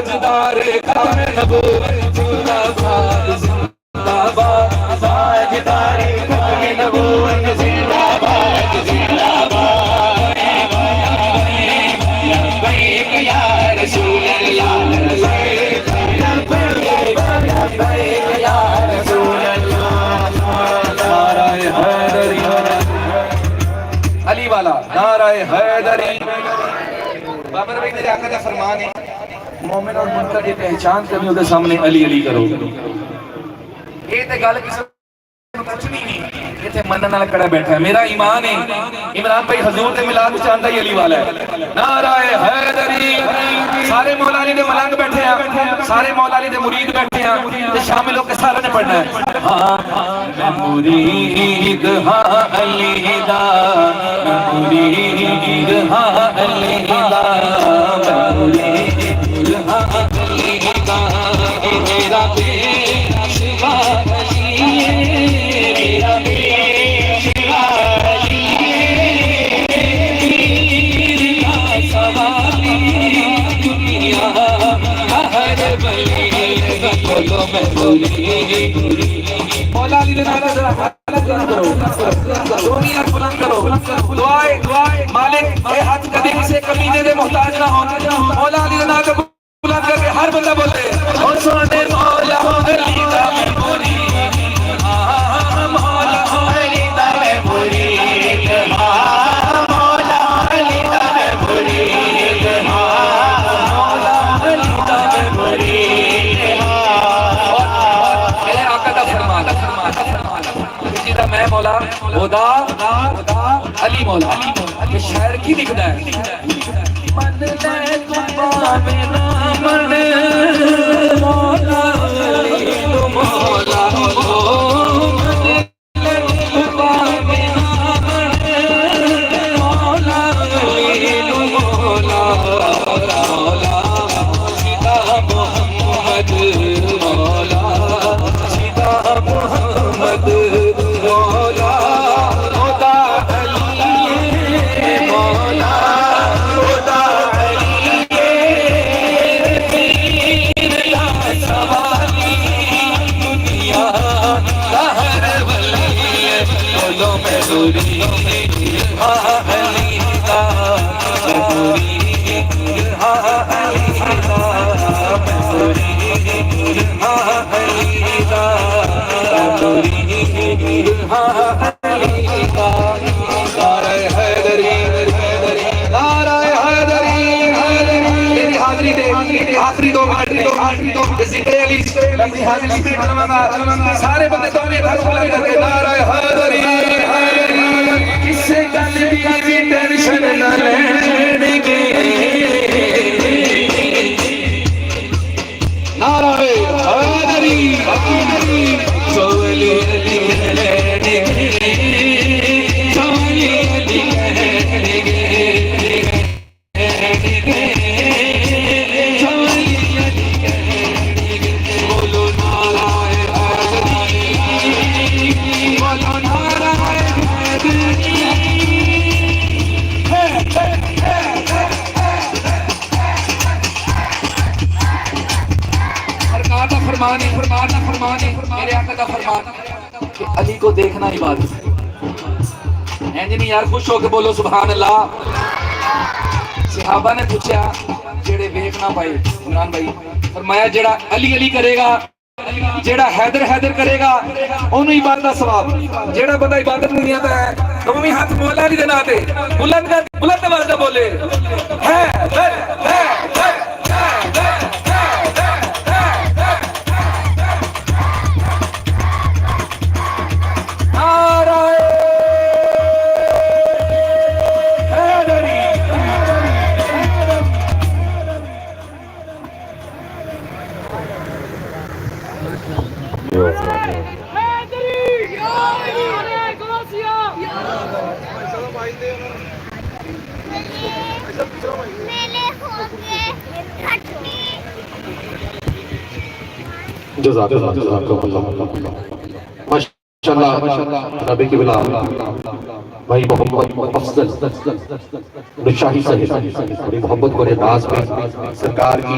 ताजदार खाने नबूवत जिंदाबाद जिंदाबाद ताजदार खाने नबूवत जिंदाबाद जिंदाबाद लब्बैक या रसूल अल्लाह लब्बैक या रसूल अल्लाह नाराए हैदरी अली वाला नाराए हैदरी। बाबर भाई मेरे आका का फरमान है मोमिन और मुनकर की पहचान करनी उसके सामने अली अली करो। ये तो गल किसी कुछ नहीं इतने मन नाल कड़ा बैठा है मेरा ईमान है। इमरान भाई हजूर के मिलाद चाहता ही अली वाला है। नाराए हैदरी सारे मौला अली दे मलंग बैठे हैं सारे मौला अली दे मुरीद बैठे हैं ते शामिल होकर सारे ने पढ़ना है। हाँ मैं मुरीद हाँ अली दा मुरीद हाँ अली दा मुरीद हाँ अली दा मेरा पेशवा अली मेरा पेशवा अली मेरा सवाली दुनिया हर बली बोलो मैं बोली मौला अली ने नारा जरा हालत करो दुनिया बुलंद करो दुआए दुआए मालिक ए हाथ कभी किसी कमीने दे मोहताज ना हो। मौला अली ने नारा बुलंद करके हर बंदा बोले और सुने मौला अली दा मैं बोली मौला अली दा मैं बोली मौला अली दा मैं बोली मौला अली दा मैं बोली। मेरे आका का फरमान जिदा मैं मौला खुदा अली मौला ये शायर की लिखदा है मन ले तू पावे ना मन मौला अली तू मौला हो मन ले तू पावे ना मन मौला अली तू मौला मौला सीता मोहम्मद मौला सीता मोहम्मद मौला खुदा अली मौला खुदा अली मेरा सवाली दुनिया हर वली बोलो मैं दूरी हाँ अली दा मैं दूरी हाँ अली दा मैं दूरी हाँ अली दा मैं दूरी हाँ अली दा। नाराए हैदरी नाराए हैदरी मेरी हाजिरी दे आखिरी 2 मिनट जिक्र अली अपनी हाजिरी से सारे बंदे दोनों हाथ बुलंद करके नाराए हैदरी किससे गल दी टेंशन न लेंगे नाराए हैदरी सोली अली लेंगे सोली अली लेंगे बोलो नाराए हैदरी बोलो नाराए हैदरी। सरकार का फरमान मेरे आका का फरमान कि अली को देखना इबादत है। नहीं यार खुश होके बोलो सुभान अल्लाह। सहाबा ने पूछा जेड़े वेख ना पाए इमरान भाई फरमाया जेड़ा अली अली करेगा जेड़ा हैदर हैदर करेगा ओनू इबादत दा सवाब। जेड़ा बंदा इबादत नहीं आता है दोवें हाथ मौला अली दे नाम ते बुलंद आवाज से बोले माशाअल्लाह नबी की बिला भाई मोहम्मद अफजल शाही साहब बड़ी मोहब्बत बड़े नाज में सरकार की